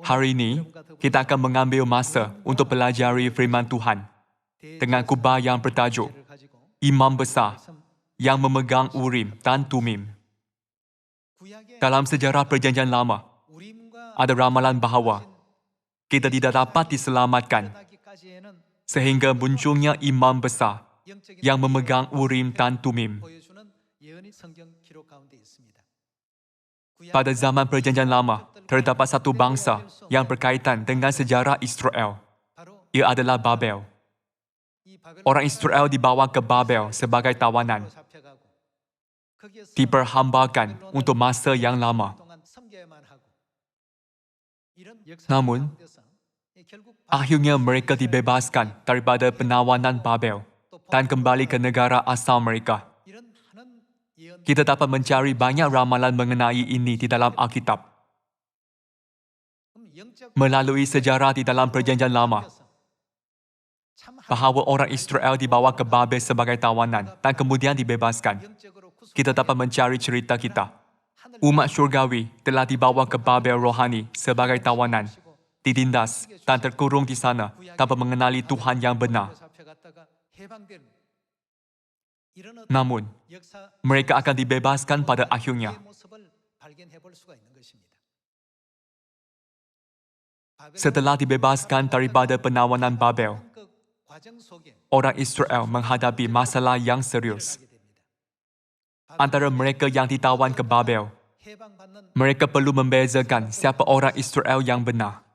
Hari ini, kita akan mengambil masa untuk pelajari firman Tuhan dengan kubah yang bertajuk Imam Besar yang memegang Urim dan Tumim. Dalam sejarah Perjanjian Lama, ada ramalan bahawa kita tidak dapat diselamatkan sehingga munculnya Imam Besar yang memegang Urim dan Tumim. Pada zaman Perjanjian Lama, terdapat satu bangsa yang berkaitan dengan sejarah Israel. Ia adalah Babel. Orang Israel dibawa ke Babel sebagai tawanan, diperhambakan untuk masa yang lama. Namun, akhirnya mereka dibebaskan daripada penawanan Babel dan kembali ke negara asal mereka. Kita dapat mencari banyak ramalan mengenai ini di dalam Alkitab. Melalui sejarah di dalam Perjanjian Lama, bahawa orang Israel dibawa ke Babel sebagai tawanan dan kemudian dibebaskan. Kita dapat mencari cerita kita. Umat syurgawi telah dibawa ke Babel rohani sebagai tawanan, ditindas dan terkurung di sana tanpa mengenali Tuhan yang benar. Namun, mereka akan dibebaskan pada akhirnya. Setelah dibebaskan daripada penawanan Babel, orang Israel menghadapi masalah yang serius. Antara mereka yang ditawan ke Babel, mereka perlu membezakan siapa orang Israel yang benar.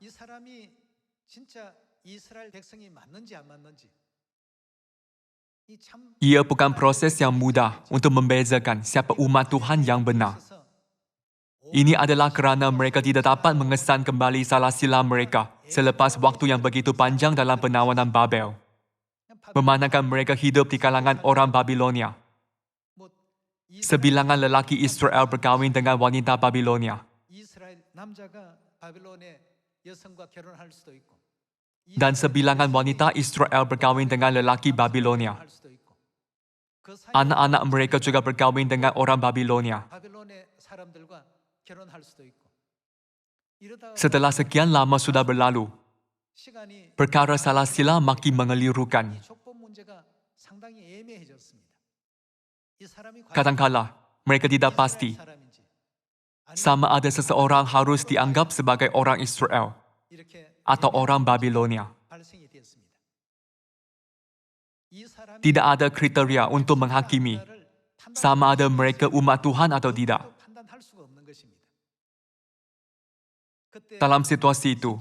Ia bukan proses yang mudah untuk membezakan siapa umat Tuhan yang benar. Ini adalah kerana mereka tidak dapat mengesan kembali salah sila mereka selepas waktu yang begitu panjang dalam penawanan Babel. Memandangkan mereka hidup di kalangan orang Babilonia. Sebilangan lelaki Israel berkahwin dengan wanita Babilonia. Dan sebilangan wanita Israel berkahwin dengan lelaki Babilonia. Anak-anak mereka juga berkahwin dengan orang Babilonia. Setelah sekian lama sudah berlalu, perkara salah sila makin mengelirukan. Kadangkala, mereka tidak pasti sama ada seseorang harus dianggap sebagai orang Israel atau orang Babilonia. Tidak ada kriteria untuk menghakimi sama ada mereka umat Tuhan atau tidak. Dalam situasi itu,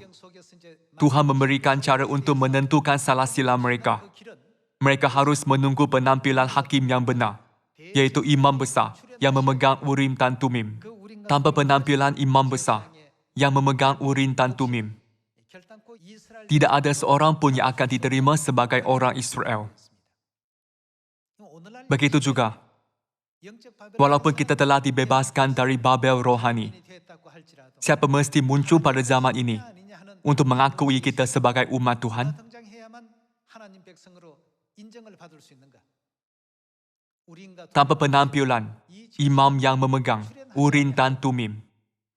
Tuhan memberikan cara untuk menentukan salah sila mereka. Mereka harus menunggu penampilan hakim yang benar, iaitu imam besar yang memegang Urim dan Tumim. Tanpa penampilan imam besar yang memegang Urim dan Tumim, tidak ada seorang pun yang akan diterima sebagai orang Israel. Begitu juga, walaupun kita telah dibebaskan dari Babel rohani, siapa mesti muncul pada zaman ini untuk mengakui kita sebagai umat Tuhan? Tanpa penampilan imam yang memegang Urim dan Tumim,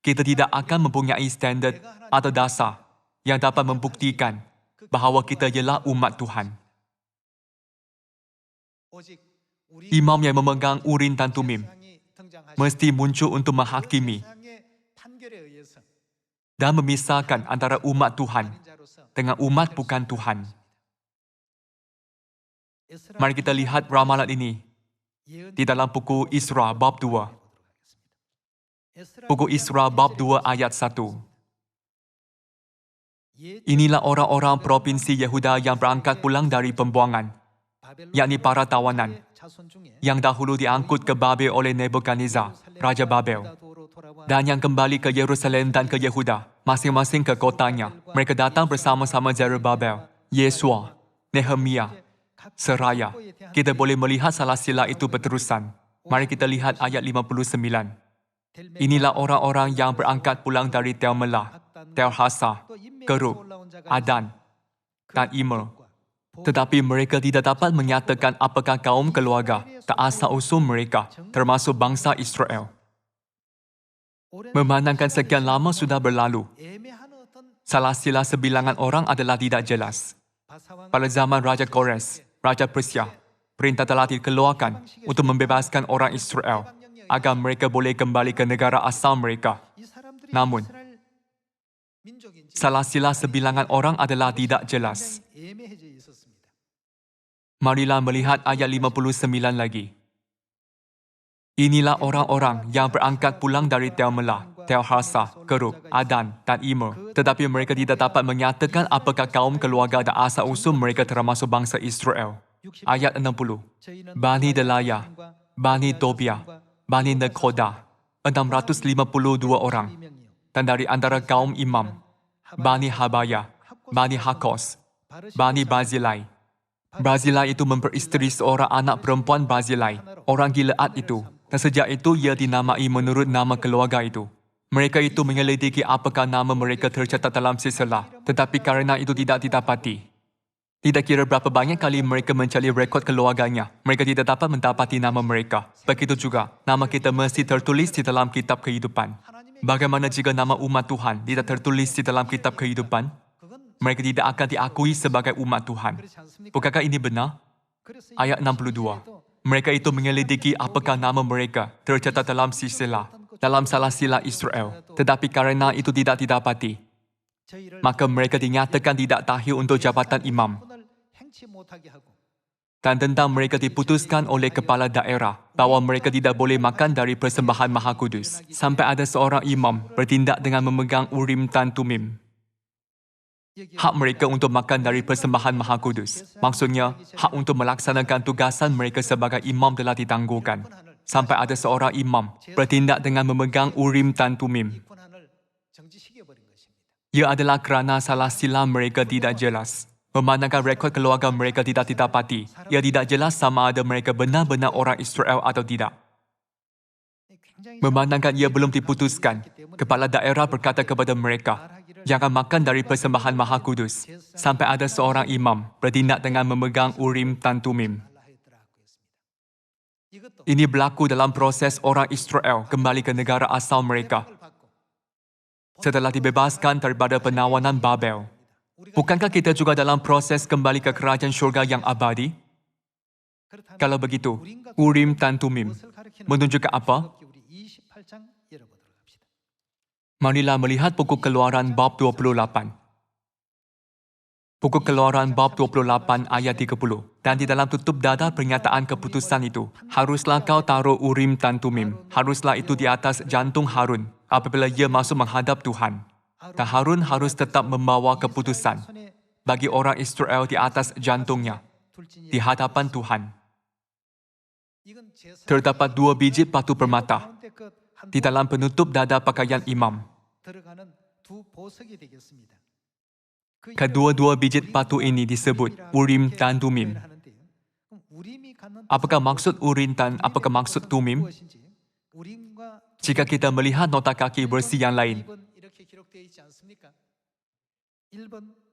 kita tidak akan mempunyai standard atau dasar yang dapat membuktikan bahawa kita ialah umat Tuhan. Imam yang memegang Urim dan Tumim mesti muncul untuk menghakimi dan memisahkan antara umat Tuhan dengan umat bukan Tuhan. Mari kita lihat ramalan ini di dalam buku Isra bab 2. Buku Isra bab 2 ayat 1. Inilah orang-orang provinsi Yehuda yang berangkat pulang dari pembuangan, yakni para tawanan, yang dahulu diangkut ke Babel oleh Nebukadnezar, Raja Babel, dan yang kembali ke Yerusalem dan ke Yehuda, masing-masing ke kotanya. Mereka datang bersama-sama Zerubbabel, Yesua, Nehemia, Seraya. Kita boleh melihat salah sila itu berterusan. Mari kita lihat ayat 59. Inilah orang-orang yang berangkat pulang dari Tel Melah, Tel Hasa, Kerub, Adan, dan Immer. Tetapi mereka tidak dapat menyatakan apakah kaum keluarga dan asal-usul mereka, termasuk bangsa Israel. Memandangkan sekian lama sudah berlalu, Salah sila sebilangan orang adalah tidak jelas. Pada zaman Raja Kores, Raja Persia, perintah telah dikeluarkan untuk membebaskan orang Israel agar mereka boleh kembali ke negara asal mereka. Namun, salah sila sebilangan orang adalah tidak jelas. Marilah melihat ayat 59 lagi. Inilah orang-orang yang berangkat pulang dari Tel Melah, Tel Harsa, Kerub, Adan dan Imer. Tetapi mereka tidak dapat menyatakan apakah kaum keluarga dan asal-usul mereka termasuk bangsa Israel. Ayat 60. Bani Delaya, Bani Tobia, Bani Nekhoda, 652 orang. Dan dari antara kaum imam, Bani Habaya, Bani Hakos, Bani Barzilai. Barzilai itu memperisteri seorang anak perempuan Barzilai, orang Gilead itu. Dan sejak itu ia dinamai menurut nama keluarga itu. Mereka itu menyelidiki apakah nama mereka tercatat dalam silsilah, tetapi kerana itu tidak didapati. Tidak kira berapa banyak kali mereka mencari rekod keluarganya, mereka tidak dapat mendapati nama mereka. Begitu juga, nama kita mesti tertulis di dalam kitab kehidupan. Bagaimana jika nama umat Tuhan tidak tertulis di dalam kitab kehidupan? Mereka tidak akan diakui sebagai umat Tuhan. Bukankah ini benar? Ayat 62. Mereka itu menyelidiki apakah nama mereka tercatat dalam silsilah, dalam salah sila Israel. Tetapi kerana itu tidak didapati, maka mereka dinyatakan tidak tahil untuk jabatan imam. Dan tentang mereka diputuskan oleh kepala daerah bahawa mereka tidak boleh makan dari persembahan Maha Kudus. Sampai ada seorang imam bertindak dengan memegang Urim dan Tumim. Hak mereka untuk makan dari persembahan Maha Kudus. Maksudnya, hak untuk melaksanakan tugasan mereka sebagai imam telah ditangguhkan. Sampai ada seorang imam bertindak dengan memegang Urim dan Tumim. Ia adalah kerana salah sila mereka tidak jelas. Memandangkan rekod keluarga mereka tidak didapati, ia tidak jelas sama ada mereka benar-benar orang Israel atau tidak. Memandangkan ia belum diputuskan, kepala daerah berkata kepada mereka, jangan makan dari persembahan Maha Kudus. Sampai ada seorang imam bertindak dengan memegang Urim dan Tumim. Ini berlaku dalam proses orang Israel kembali ke negara asal mereka setelah dibebaskan daripada penawanan Babel. Bukankah kita juga dalam proses kembali ke kerajaan syurga yang abadi? Kalau begitu, Urim dan Tumim menunjukkan apa? Marilah melihat buku Keluaran bab 28. Buku Keluaran bab 28 ayat 30. Dan di dalam tutup dada pernyataan keputusan itu, haruslah kau taruh Urim dan Tumim. Haruslah itu di atas jantung Harun apabila ia masuk menghadap Tuhan. Dan Harun harus tetap membawa keputusan bagi orang Israel di atas jantungnya, di hadapan Tuhan. Terdapat 2 biji batu permata di dalam penutup dada pakaian imam. Kedua-dua biji batu ini disebut Urim dan Tumim. Apakah maksud Urim dan apakah maksud Tumim? Jika kita melihat nota kaki bersih yang lain,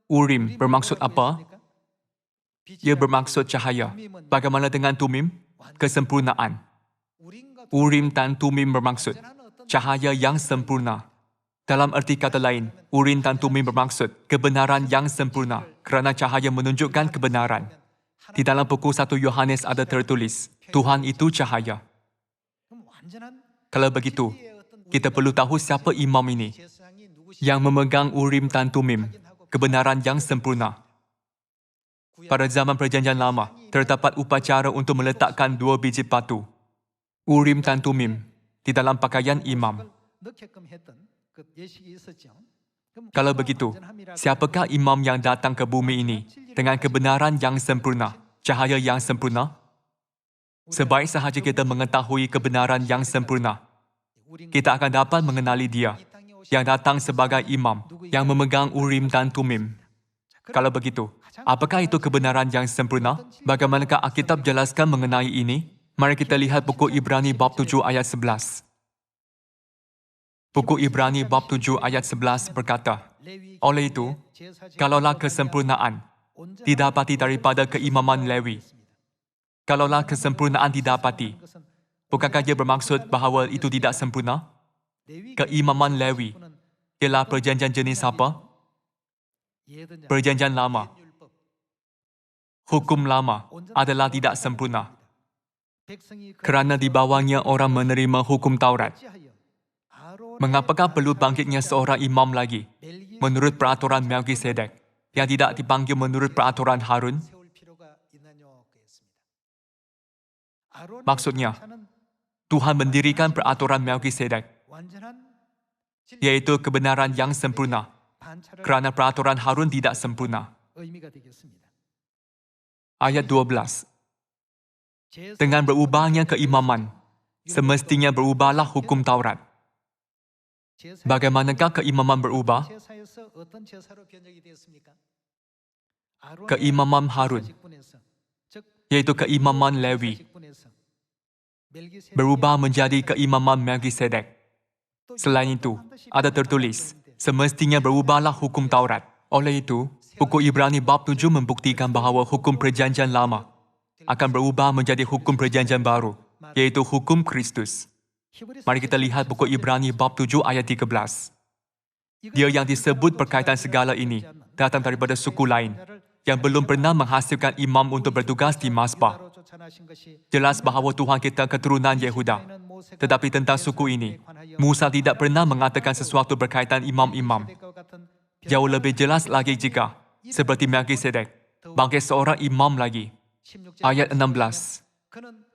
Urim bermaksud apa? Ia bermaksud cahaya. Bagaimana dengan Tumim? Kesempurnaan. Urim dan Tumim bermaksud cahaya yang sempurna. Dalam erti kata lain, Urim dan Tumim bermaksud kebenaran yang sempurna kerana cahaya menunjukkan kebenaran. Di dalam buku 1 Yohanes ada tertulis, Tuhan itu cahaya. Kalau begitu, kita perlu tahu siapa imam ini yang memegang Urim dan Tumim, kebenaran yang sempurna. Pada zaman Perjanjian Lama, terdapat upacara untuk meletakkan 2 biji batu, Urim dan Tumim, di dalam pakaian imam. Kalau begitu, siapakah imam yang datang ke bumi ini dengan kebenaran yang sempurna, cahaya yang sempurna? Sebaik sahaja kita mengetahui kebenaran yang sempurna, kita akan dapat mengenali dia yang datang sebagai imam yang memegang Urim dan Tumim. Kalau begitu, apakah itu kebenaran yang sempurna? Bagaimanakah Alkitab jelaskan mengenai ini? Mari kita lihat buku Ibrani bab 7 ayat 11. Buku Ibrani bab 7 ayat 11 berkata, oleh itu, kalaulah kesempurnaan didapati daripada keimaman Lewi, kalaulah kesempurnaan didapati, bukankah dia bermaksud bahawa itu tidak sempurna? Keimaman Lewi ialah perjanjian jenis apa? Perjanjian Lama, hukum lama adalah tidak sempurna. Kerana di bawahnya orang menerima hukum Taurat. Mengapakah perlu bangkitnya seorang imam lagi, menurut peraturan Melkisedek, yang tidak dipanggil menurut peraturan Harun? Maksudnya, Tuhan mendirikan peraturan Melkisedek, yaitu kebenaran yang sempurna, kerana peraturan Harun tidak sempurna. Ayat 12. Dengan berubahnya keimaman, semestinya berubahlah hukum Taurat. Bagaimanakah keimaman berubah? Keimaman Harun, yaitu keimaman Lewi, berubah menjadi keimaman Melkisedek. Selain itu, ada tertulis, semestinya berubahlah hukum Taurat. Oleh itu, buku Ibrani bab 7 membuktikan bahawa hukum perjanjian lama akan berubah menjadi hukum perjanjian baru, yaitu hukum Kristus. Mari kita lihat buku Ibrani bab 7 ayat 13. Dia yang disebut berkaitan segala ini datang daripada suku lain, yang belum pernah menghasilkan imam untuk bertugas di Mazbah. Jelas bahawa Tuhan kita keturunan Yehuda. Tetapi tentang suku ini, Musa tidak pernah mengatakan sesuatu berkaitan imam-imam. Jauh lebih jelas lagi jika, seperti Melkisedek, bangkit seorang imam lagi. Ayat 16.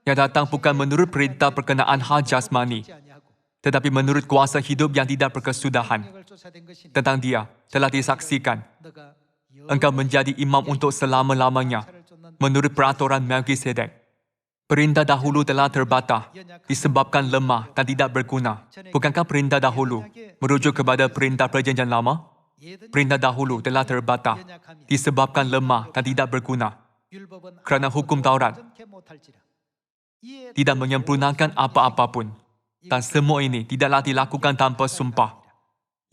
Yang datang bukan menurut perintah perkenaan hal jasmani, tetapi menurut kuasa hidup yang tidak berkesudahan. Tentang dia telah disaksikan, engkau menjadi imam untuk selama-lamanya, menurut peraturan Melkisedek. Perintah dahulu telah terbata, disebabkan lemah dan tidak berguna. Bukankah perintah dahulu merujuk kepada perintah perjanjian lama? Perintah dahulu telah terbata, disebabkan lemah dan tidak berguna. Kerana hukum Taurat tidak menyempurnakan apa-apa pun. Dan semua ini tidaklah dilakukan tanpa sumpah.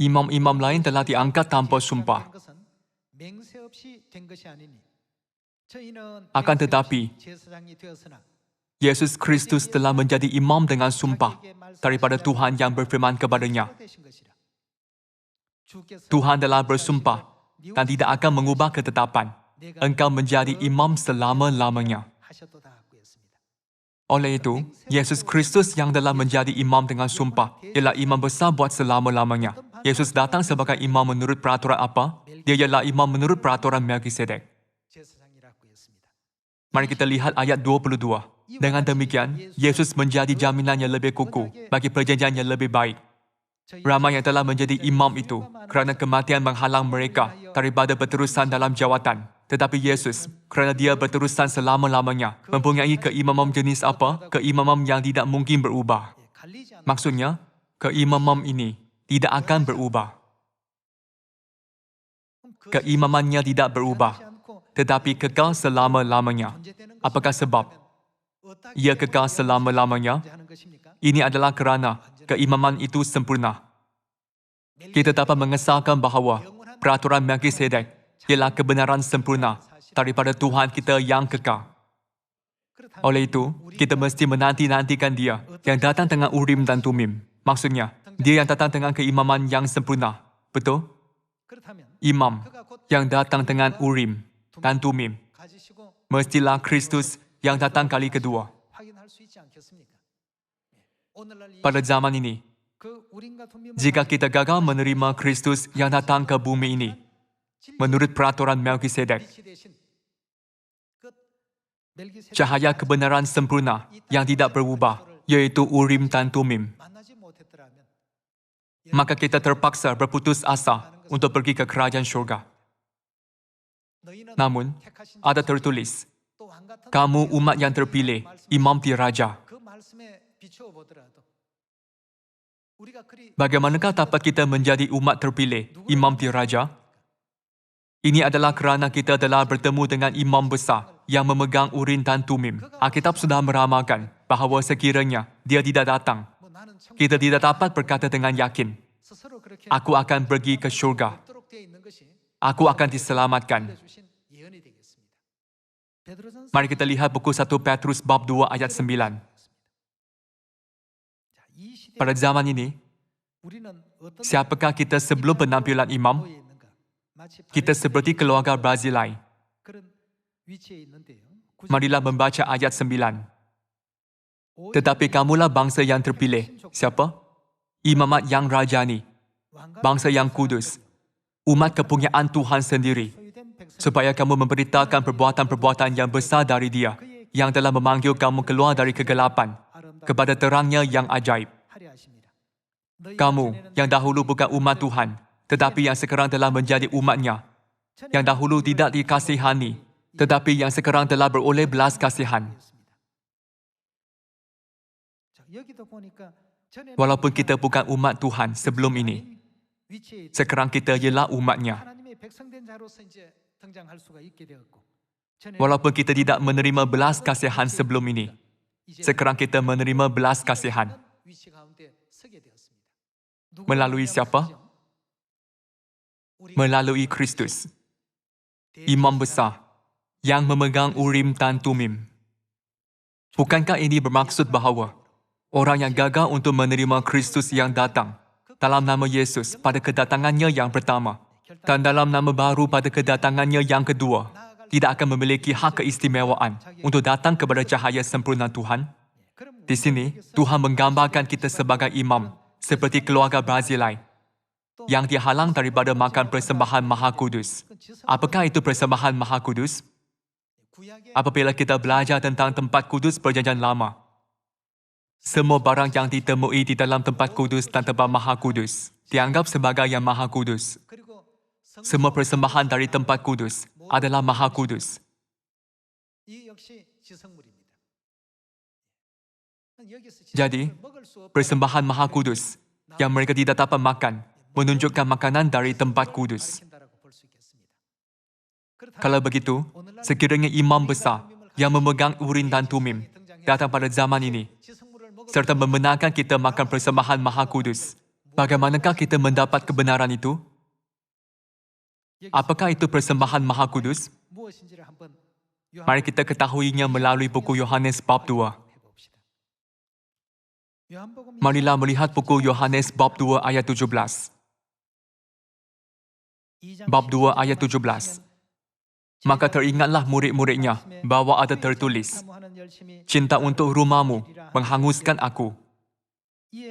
Imam-imam lain telah diangkat tanpa sumpah. Akan tetapi, Yesus Kristus telah menjadi imam dengan sumpah daripada Tuhan yang berfirman kepadanya. Tuhan telah bersumpah dan tidak akan mengubah ketetapan. Engkau menjadi imam selama-lamanya. Oleh itu, Yesus Kristus yang telah menjadi imam dengan sumpah ialah imam besar buat selama-lamanya. Yesus datang sebagai imam menurut peraturan apa? Dia ialah imam menurut peraturan Melkisedek. Mari kita lihat ayat 22. Dengan demikian, Yesus menjadi jaminan yang lebih kukuh bagi perjanjian yang lebih baik. Ramai yang telah menjadi imam itu kerana kematian menghalang mereka daripada berterusan dalam jawatan. Tetapi Yesus, kerana dia berterusan selama-lamanya, mempunyai keimaman jenis apa? Keimaman yang tidak mungkin berubah. Maksudnya, keimaman ini tidak akan berubah. Keimamannya tidak berubah, tetapi kekal selama-lamanya. Apakah sebab ia kekal selama-lamanya? Ini adalah kerana keimaman itu sempurna. Kita dapat mengesahkan bahawa peraturan Melkisedek ialah kebenaran sempurna daripada Tuhan kita yang kekal. Oleh itu, kita mesti menanti-nantikan dia yang datang dengan Urim dan Tumim. Maksudnya, dia yang datang dengan keimaman yang sempurna. Betul? Imam yang datang dengan Urim dan Tumim mestilah Kristus yang datang kali kedua. Pada zaman ini, jika kita gagal menerima Kristus yang datang ke bumi ini, menurut peraturan Melkisedek, cahaya kebenaran sempurna yang tidak berubah, yaitu Urim dan Tumim, maka kita terpaksa berputus asa untuk pergi ke kerajaan syurga. Namun, ada tertulis, kamu umat yang terpilih, imam diraja. Bagaimanakah dapat kita menjadi umat terpilih, imam diraja? Ini adalah kerana kita telah bertemu dengan imam besar yang memegang Urim dan Tumim. Alkitab sudah meramalkan bahawa sekiranya dia tidak datang, kita tidak dapat berkata dengan yakin, aku akan pergi ke syurga. Aku akan diselamatkan. Mari kita lihat buku 1 Petrus bab 2 ayat 9. Pada zaman ini, siapakah kita sebelum penampilan imam? Kita seperti keluarga Barzilai. Marilah membaca ayat 9. Tetapi kamulah bangsa yang terpilih. Siapa? Imamat yang rajani. Bangsa yang kudus. Umat kepunyaan Tuhan sendiri. Supaya kamu memberitakan perbuatan-perbuatan yang besar dari Dia, yang telah memanggil kamu keluar dari kegelapan, kepada terangnya yang ajaib. Kamu, yang dahulu bukan umat Tuhan, tetapi yang sekarang telah menjadi umat-Nya. Yang dahulu tidak dikasihani, tetapi yang sekarang telah beroleh belas kasihan. Walaupun kita bukan umat Tuhan sebelum ini, sekarang kita ialah umat-Nya. Walaupun kita tidak menerima belas kasihan sebelum ini, sekarang kita menerima belas kasihan. Melalui siapa? Melalui Kristus, Imam Besar, yang memegang Urim dan Tumim. Bukankah ini bermaksud bahawa orang yang gagal untuk menerima Kristus yang datang dalam nama Yesus pada kedatangannya yang pertama dan dalam nama baru pada kedatangannya yang kedua tidak akan memiliki hak keistimewaan untuk datang kepada cahaya sempurna Tuhan? Di sini, Tuhan menggambarkan kita sebagai imam, seperti keluarga Barzilai, yang dihalang daripada makan persembahan Maha Kudus. Apakah itu persembahan Maha Kudus? Apabila kita belajar tentang tempat kudus Perjanjian Lama, semua barang yang ditemui di dalam tempat kudus dan tempat Maha Kudus dianggap sebagai yang Maha Kudus. Semua persembahan dari tempat kudus adalah Maha Kudus. Jadi, persembahan Maha Kudus yang mereka tidak dapat makan menunjukkan makanan dari tempat kudus. Kalau begitu, sekiranya imam besar yang memegang Urim dan Tumim datang pada zaman ini serta membenarkan kita makan persembahan Maha Kudus, bagaimanakah kita mendapat kebenaran itu? Apakah itu persembahan Maha Kudus? Mari kita ketahuinya melalui buku Yohanes bab 2. Marilah melihat buku Yohanes bab 2 ayat 17. Bab 2 ayat 17. Maka teringatlah murid-muridnya bahwa ada tertulis, cinta untuk rumahmu menghanguskan aku.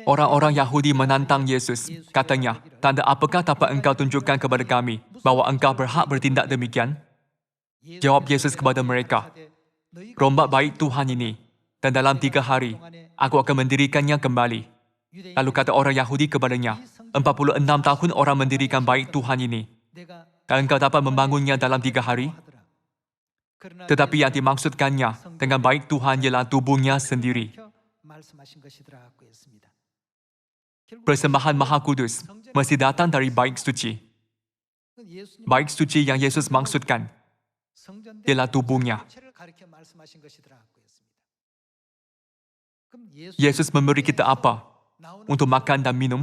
Orang-orang Yahudi menantang Yesus, katanya, tanda apakah dapat engkau tunjukkan kepada kami bahwa engkau berhak bertindak demikian? Jawab Yesus kepada mereka, rombak baik Tuhan ini, dan dalam 3 hari, aku akan mendirikannya kembali. Lalu kata orang Yahudi kepadanya, 46 tahun orang mendirikan baik Tuhan ini, dan engkau dapat membangunnya dalam 3 hari? Tetapi yang dimaksudkannya dengan baik Tuhan ialah tubuhnya sendiri. Persembahan Maha Kudus mesti datang dari baik suci. Baik suci yang Yesus maksudkan ialah tubuhnya. Yesus memberi kita apa untuk makan dan minum?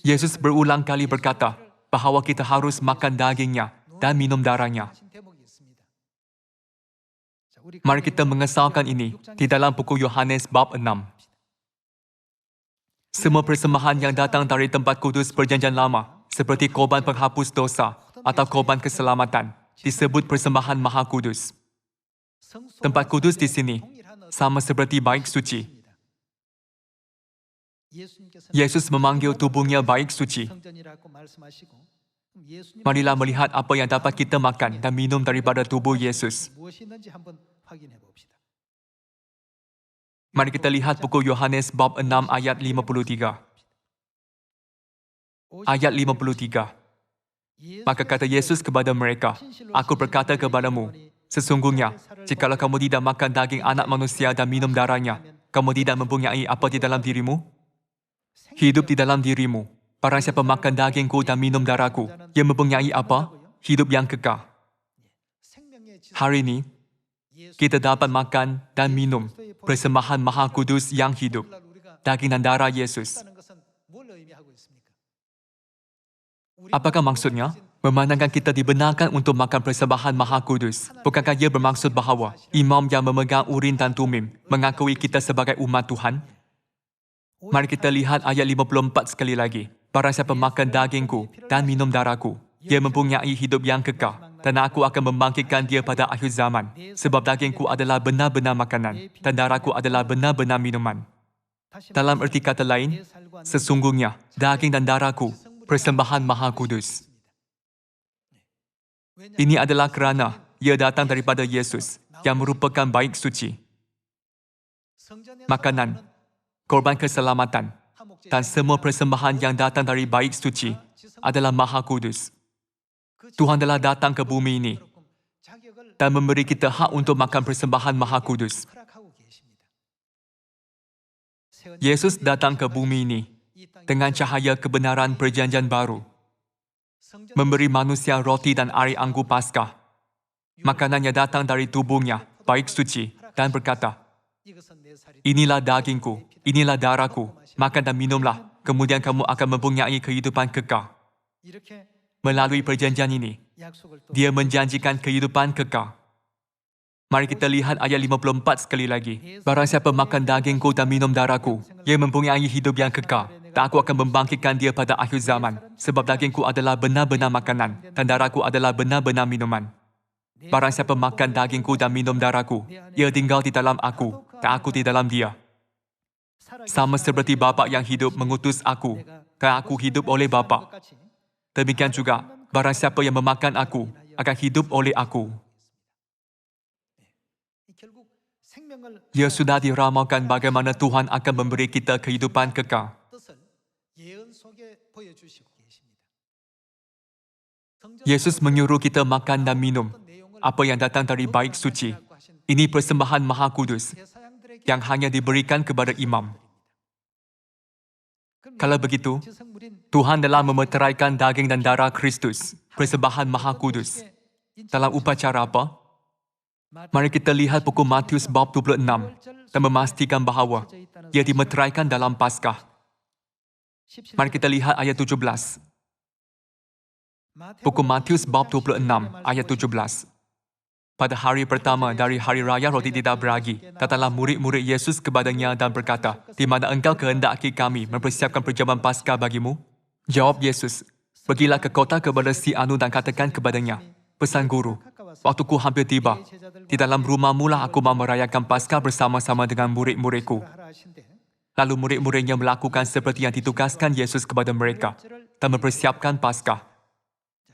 Yesus berulang kali berkata bahawa kita harus makan dagingnya dan minum darahnya. Mari kita mengesalkan ini di dalam buku Yohanes bab 6. Semua persembahan yang datang dari tempat kudus Perjanjian Lama, seperti korban penghapus dosa atau korban keselamatan, disebut persembahan Maha Kudus. Tempat kudus di sini sama seperti baik suci. Yesus memanggil tubuhnya baik suci. Marilah melihat apa yang dapat kita makan dan minum daripada tubuh Yesus. Mari kita lihat buku Yohanes bab 6 ayat 53. Ayat 53. Maka kata Yesus kepada mereka, aku berkata kepadamu, sesungguhnya, jikalau kamu tidak makan daging anak manusia dan minum darahnya, kamu tidak mempunyai apa di dalam dirimu? Hidup di dalam dirimu. Barang siapa makan dagingku dan minum darahku, ia mempunyai apa? Hidup yang kekal. Hari ini, kita dapat makan dan minum persembahan Maha Kudus yang hidup, daging dan darah Yesus. Apakah maksudnya? Memandangkan kita dibenarkan untuk makan persembahan Maha Kudus, bukankah ia bermaksud bahawa imam yang memegang Urim dan Tumim mengakui kita sebagai umat Tuhan? Mari kita lihat ayat 54 sekali lagi. Barang siapa makan dagingku dan minum darahku, ia mempunyai hidup yang kekal, dan aku akan membangkitkan dia pada akhir zaman. Sebab dagingku adalah benar-benar makanan, dan darahku adalah benar-benar minuman. Dalam erti kata lain, sesungguhnya daging dan darahku persembahan Maha Kudus. Ini adalah kerana ia datang daripada Yesus yang merupakan baik suci. Makanan, korban keselamatan, dan semua persembahan yang datang dari baik suci adalah Maha Kudus. Tuhan telah datang ke bumi ini dan memberi kita hak untuk makan persembahan Maha Kudus. Yesus datang ke bumi ini dengan cahaya kebenaran perjanjian baru, memberi manusia roti dan air anggur Paskah. Makanannya datang dari tubuhnya, baik suci, dan berkata, "Inilah dagingku, inilah darahku, makan dan minumlah, kemudian kamu akan mempunyai kehidupan kekal." Melalui perjanjian ini, dia menjanjikan kehidupan kekal. Mari kita lihat ayat 54 sekali lagi. Barang siapa makan dagingku dan minum darahku, ia mempunyai hidup yang kekal, dan aku akan membangkitkan dia pada akhir zaman. Sebab dagingku adalah benar-benar makanan, dan darahku adalah benar-benar minuman. Barang siapa makan dagingku dan minum darahku, ia tinggal di dalam aku, dan aku di dalam dia. Sama seperti Bapa yang hidup mengutus aku, dan aku hidup oleh Bapa. Demikian juga, barang siapa yang memakan aku, akan hidup oleh aku. Ia sudah diramalkan bagaimana Tuhan akan memberi kita kehidupan kekal. Yesus menyuruh kita makan dan minum apa yang datang dari baik suci. Ini persembahan Maha Kudus yang hanya diberikan kepada imam. Kalau begitu, Tuhan telah memeteraikan daging dan darah Kristus, persembahan Maha Kudus. Dalam upacara apa? Mari kita lihat buku Matius bab 26 dan memastikan bahawa ia dimeteraikan dalam Paskah. Mari kita lihat ayat 17. Buku Matius bab 26 ayat 17. Pada hari pertama dari hari raya roti tidak beragi, datanglah murid-murid Yesus kepadanya dan berkata, "Di mana engkau kehendaki kami mempersiapkan perjamuan Paskah bagimu?" Jawab Yesus, "Pergilah ke kota kepada si anu dan katakan kepadanya, pesan guru, waktuku hampir tiba. Di dalam rumahmu lah aku mau merayakan Paskah bersama-sama dengan murid-muridku." Lalu murid-muridnya melakukan seperti yang ditugaskan Yesus kepada mereka dan mempersiapkan Paskah.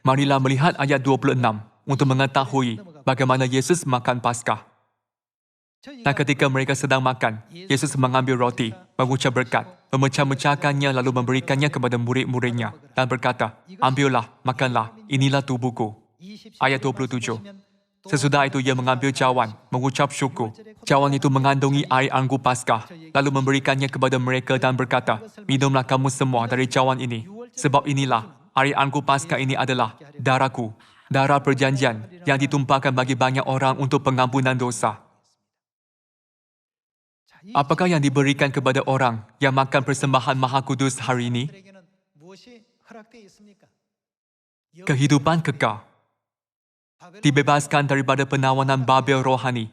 Marilah melihat ayat 26 untuk mengetahui bagaimana Yesus makan Paskah. Dan ketika mereka sedang makan, Yesus mengambil roti, mengucap berkat, memecah-mecahkannya lalu memberikannya kepada murid-muridnya dan berkata, "Ambillah, makanlah, inilah tubuhku." Ayat 27. Sesudah itu ia mengambil cawan, mengucap syukur. Cawan itu mengandungi air anggur Paskah, lalu memberikannya kepada mereka dan berkata, "Minumlah kamu semua dari cawan ini, sebab inilah air anggur Paskah ini adalah darahku, darah perjanjian yang ditumpahkan bagi banyak orang untuk pengampunan dosa." Apakah yang diberikan kepada orang yang makan persembahan Maha Kudus hari ini? Kehidupan kekal. Dibebaskan daripada penawanan Babel rohani,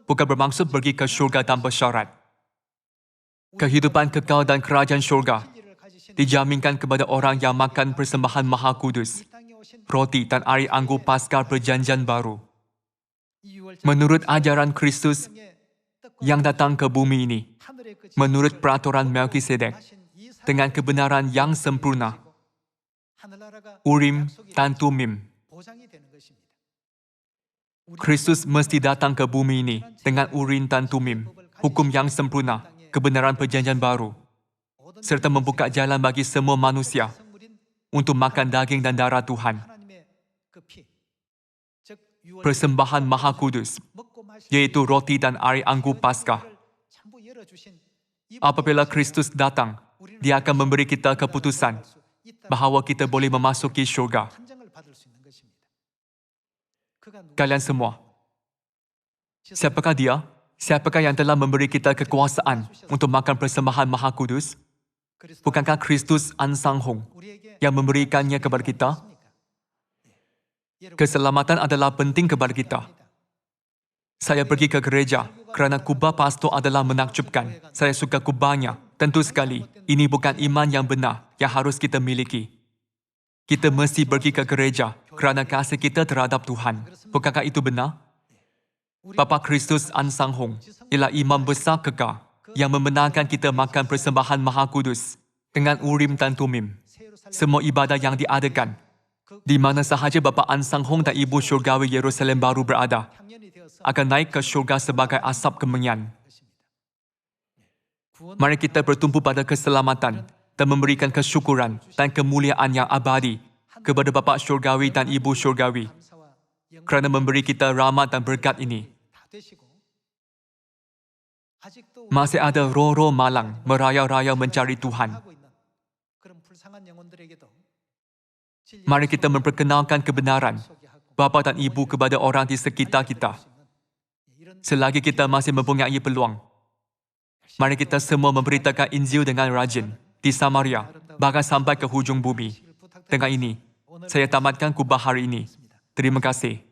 bukan bermaksud pergi ke syurga tanpa syarat. Kehidupan kekal dan kerajaan syurga dijaminkan kepada orang yang makan persembahan Maha Kudus, roti dan air anggur Paskah perjanjian baru. Menurut ajaran Kristus yang datang ke bumi ini, menurut peraturan Melkisedek, dengan kebenaran yang sempurna, Urim dan Tumim. Kristus mesti datang ke bumi ini dengan Urim dan Tumim, hukum yang sempurna, kebenaran perjanjian baru, serta membuka jalan bagi semua manusia untuk makan daging dan darah Tuhan. Persembahan Maha Kudus, yaitu roti dan air anggur Paskah. Apabila Kristus datang, Dia akan memberi kita keputusan bahawa kita boleh memasuki syurga. Kalian semua, siapakah Dia? Siapakah yang telah memberi kita kekuasaan untuk makan persembahan Maha Kudus? Bukankah Kristus Ansang Hong yang memberikannya kepada kita? Keselamatan adalah penting kepada kita. Saya pergi ke gereja kerana kubah pastor adalah menakjubkan. Saya suka kubahnya Tentu sekali, ini bukan iman yang benar yang harus kita miliki. Kita mesti pergi ke gereja kerana kasih kita terhadap Tuhan. Bukankah itu benar? Bapa Kristus An Sang Hong ialah imam besar kekal yang membenarkan kita makan persembahan Maha Kudus dengan Urim dan Tumim. Semua ibadah yang diadakan, di mana sahaja Bapa An Sang Hong dan Ibu Syurgawi Yerusalem baru berada, akan naik ke syurga sebagai asap kemenyan. Mari kita bertumpu pada keselamatan dan memberikan kesyukuran dan kemuliaan yang abadi kepada Bapa Syurgawi dan Ibu Syurgawi kerana memberi kita rahmat dan berkat ini. Masih ada roh-roh malang merayau-rayau mencari Tuhan. Mari kita memperkenalkan kebenaran Bapa dan Ibu kepada orang di sekitar kita. Selagi kita masih mempunyai peluang, mari kita semua memberitakan Injil dengan rajin di Samaria, bahkan sampai ke hujung bumi. Dengan ini, saya tamatkan khutbah hari ini. Terima kasih.